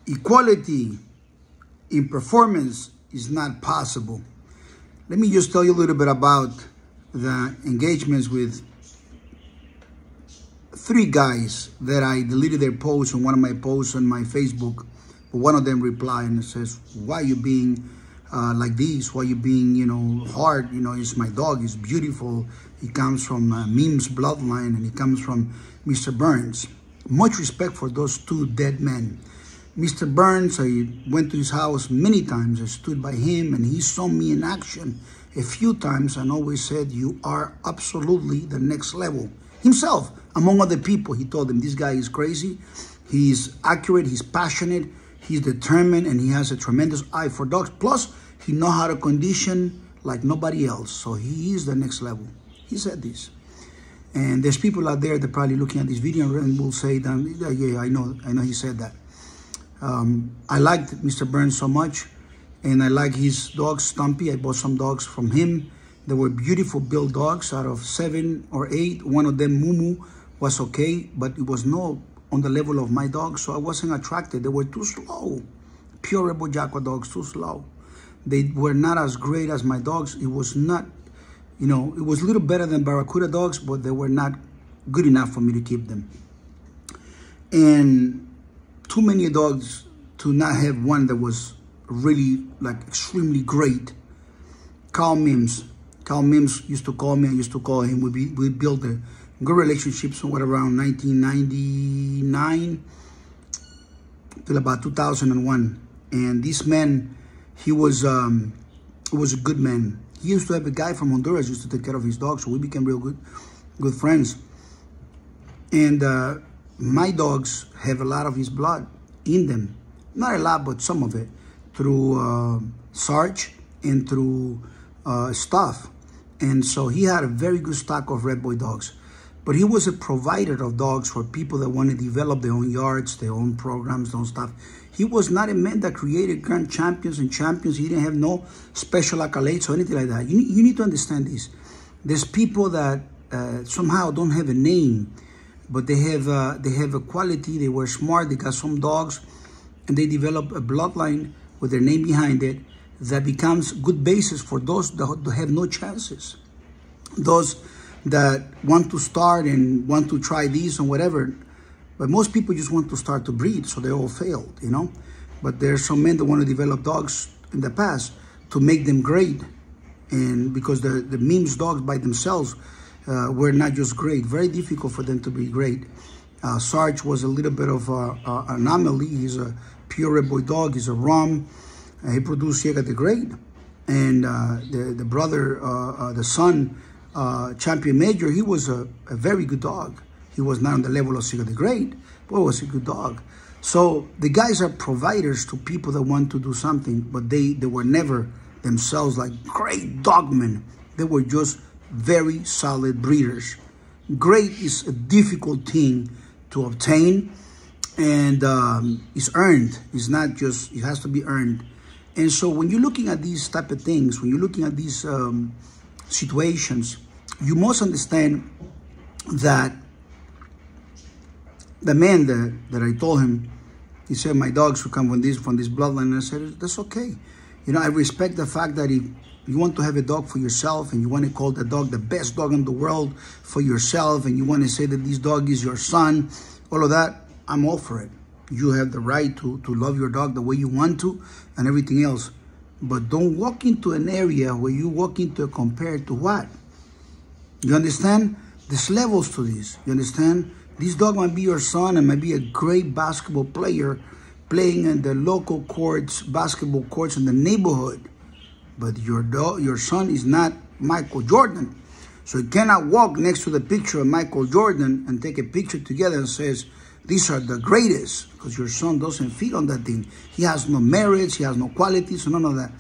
equality in performance is not possible. Let me just tell you a little bit about the engagements with 3 guys that I deleted their posts on one of my posts on my Facebook. But one of them replied and says, why are you being like this? Why are you being, hard? It's my dog. It's beautiful. He comes from Meme's bloodline and he comes from Mr. Burns. Much respect for those 2 dead men. Mr. Burns, I went to his house many times. I stood by him and he saw me in action a few times and always said, you are absolutely the next level. Himself, among other people, he told them, this guy is crazy. He's accurate, he's passionate, he's determined, and he has a tremendous eye for dogs. Plus, he knows how to condition like nobody else. So he is the next level. He said this. And there's people out there that probably looking at this video and will say, that, yeah, I know he said that. I liked Mr. Burns so much, and I like his dog, Stumpy. I bought some dogs from him. They were beautiful built dogs. Out of 7 or 8, one of them, Mumu, was okay, but it was not on the level of my dogs, so I wasn't attracted. They were too slow. Pure Rebel Jaguar dogs, too slow. They were not as great as my dogs. It was not, it was a little better than Barracuda dogs, but they were not good enough for me to keep them. And too many dogs to not have one that was really extremely great. Carl Mims used to call me. I used to call him. We built a good relationship somewhere around 1999 till about 2001. And this man, he was a good man. He used to have a guy from Honduras used to take care of his dogs, so we became real good friends. And my dogs have a lot of his blood in them. Not a lot, but some of it. Through Sarge and through Stuff. And so he had a very good stock of Red Boy dogs. But he was a provider of dogs for people that want to develop their own yards, their own programs, their own stuff. He was not a man that created grand champions and champions. He didn't have no special accolades or anything like that. You need to understand this. There's people that somehow don't have a name, but they have a quality. They were smart. They got some dogs, and they develop a bloodline with their name behind it that becomes good basis for those that have no chances. Those that want to start and want to try this and whatever. But most people just want to start to breed, so they all failed, But there's some men that want to develop dogs in the past to make them great. And because the Memes dogs by themselves were not just great, very difficult for them to be great. Sarge was a little bit of an anomaly. He's a pure Red Boy dog. He's a Rom. He produced Ciega the Great. And the brother, the son, Champion Major, he was a very good dog. He was not on the level of Ciega the Great, but was a good dog. So the guys are providers to people that want to do something, but they were never themselves like great dogmen. They were just very solid breeders. Great is a difficult thing to obtain, and it's earned. It's not just, it has to be earned. And so when you're looking at these type of things, when you're looking at these situations, you must understand that the man that I told him, he said, my dogs will come from this bloodline. And I said, that's okay. I respect the fact that if you want to have a dog for yourself and you want to call the dog the best dog in the world for yourself, and you want to say that this dog is your son, all of that, I'm all for it. You have the right to love your dog the way you want to and everything else. But don't walk into an area where you walk into a compare to what? You understand? There's levels to this. You understand? This dog might be your son and might be a great basketball player playing in the local courts, basketball courts in the neighborhood. But your son is not Michael Jordan. So you cannot walk next to the picture of Michael Jordan and take a picture together and says, these are the greatest, because your son doesn't fit on that thing. He has no merits, he has no qualities, none of that.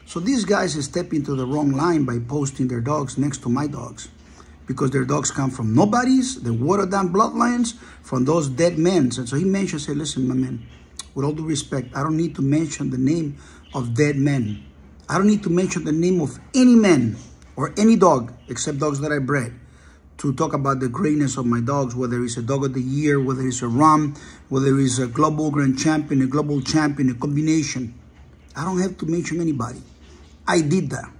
So these guys step into the wrong line by posting their dogs next to my dogs, because their dogs come from nobodies, the watered down bloodlines, from those dead men. And so he mentioned, say, listen, my man, with all due respect, I don't need to mention the name of dead men. I don't need to mention the name of any man or any dog, except dogs that I bred, to talk about the greatness of my dogs, whether it's a dog of the year, whether it's a ROM, whether it's a global grand champion, a global champion, a combination. I don't have to mention anybody. I did that.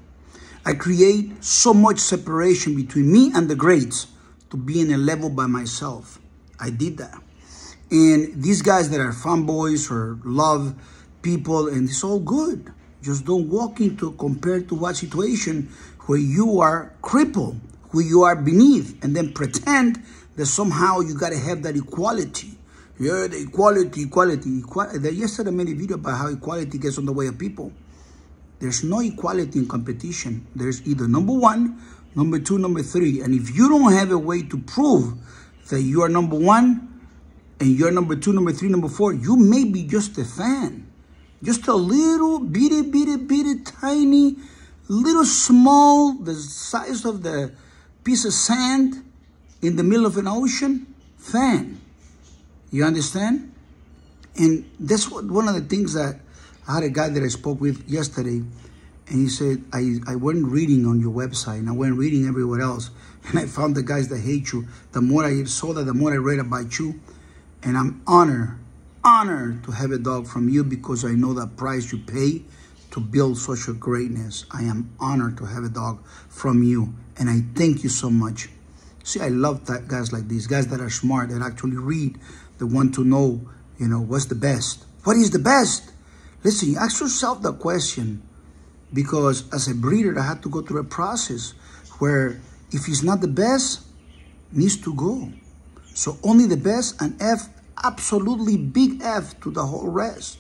I create so much separation between me and the greats to be in a level by myself. I did that. And these guys that are fanboys or love people, and it's all good. Just don't walk into compared to what situation where you are crippled, who you are beneath, and then pretend that somehow you got to have that equality. Yeah, the equality. Yesterday I made a video about how equality gets on the way of people. There's no equality in competition. There's either number one, number two, number three. And if you don't have a way to prove that you are number one, and you're number two, number three, number four, you may be just a fan. Just a little bitty, tiny, little small, the size of the piece of sand in the middle of an ocean, fan. You understand? And that's one of the things that I had a guy that I spoke with yesterday, and he said, I went reading on your website, and I went reading everywhere else, and I found the guys that hate you. The more I saw that, the more I read about you. And I'm honored to have a dog from you because I know the price you pay to build social greatness. I am honored to have a dog from you. And I thank you so much. See, I love that guys like these, guys that are smart, that actually read, that want to know, you know, what's the best. What is the best? Listen, you ask yourself the question, because as a breeder, I had to go through a process where if he's not the best, needs to go. So only the best, and F, absolutely big F to the whole rest.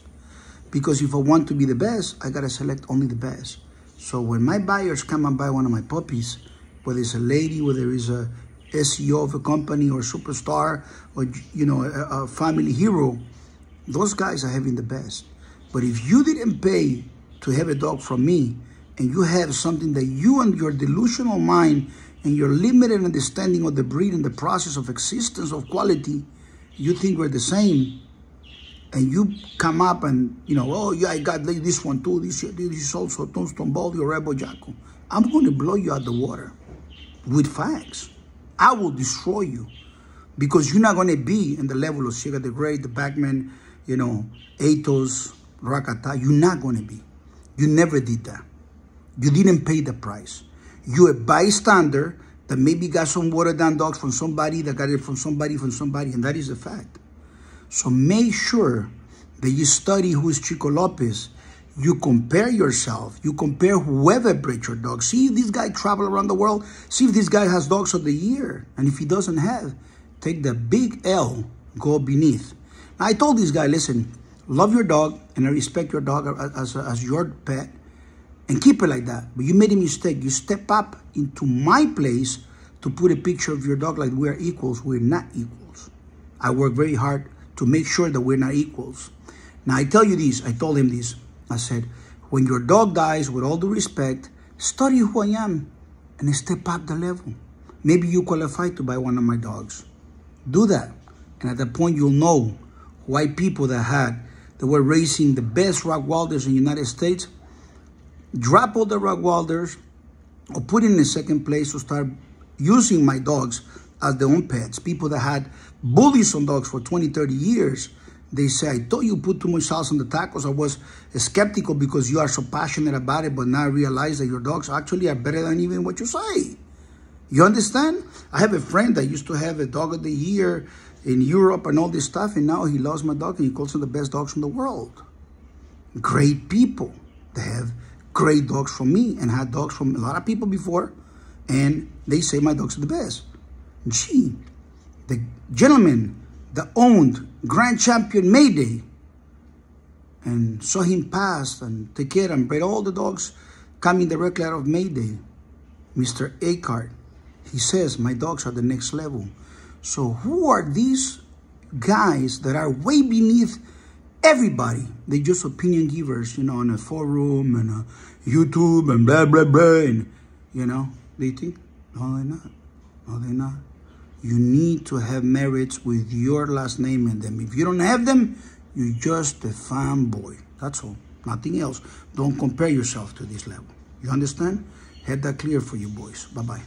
Because if I want to be the best, I got to select only the best. So when my buyers come and buy one of my puppies, whether it's a lady, whether it's a SEO of a company or superstar or, you know, a family hero, those guys are having the best. But if you didn't pay to have a dog from me, and you have something that you and your delusional mind and your limited understanding of the breed and the process of existence of quality, you think we're the same, and you come up and, you know, oh, yeah, I got this one too, this is also Tombstone Baldy or Rebel Jacko. I'm going to blow you out the water with facts. I will destroy you because you're not going to be in the level of Sugar the Great, the Backman, you know, Atos, Rakata. You're not going to be. You never did that. You didn't pay the price. You're a bystander that maybe got some watered down dogs from somebody, that got it from somebody, and that is a fact. So make sure that you study who is Chico Lopez. You compare yourself. You compare whoever bred your dog. See if this guy travel around the world. See if this guy has dogs of the year. And if he doesn't have, take the big L, go beneath. Now, I told this guy, listen, love your dog, and I respect your dog as your pet, and keep it like that. But you made a mistake. You step up into my place to put a picture of your dog like we're equals. We're not equals. I work very hard to make sure that we're not equals. Now, I tell you this. I told him this. I said, when your dog dies, with all due respect, study who I am and step up the level. Maybe you qualify to buy one of my dogs. Do that. And at that point, you'll know why people that were raising the best Rockwalders in the United States drop all the Rockwalders or put in second place to start using my dogs as their own pets. People that had bullies on dogs for 20, 30 years, they say, I thought you put too much sauce on the tacos. I was skeptical because you are so passionate about it, but now I realize that your dogs actually are better than even what you say. You understand? I have a friend that used to have a dog of the year in Europe and all this stuff, and now he loves my dog and he calls them the best dogs in the world. Great people. They have great dogs from me and had dogs from a lot of people before, and they say my dogs are the best. Gee, the gentleman that owned Grand Champion Mayday and saw him pass and take care and bred all the dogs coming directly out of Mayday, Mr. Akart, he says my dogs are the next level. So who are these guys that are way beneath everybody? They're just opinion givers, you know, on a forum and a YouTube and blah, blah, blah. And, you know, they think, no, they're not. No, they're not. You need to have merits with your last name in them. If you don't have them, you're just a fanboy. That's all. Nothing else. Don't compare yourself to this level. You understand? Had that clear for you boys. Bye-bye.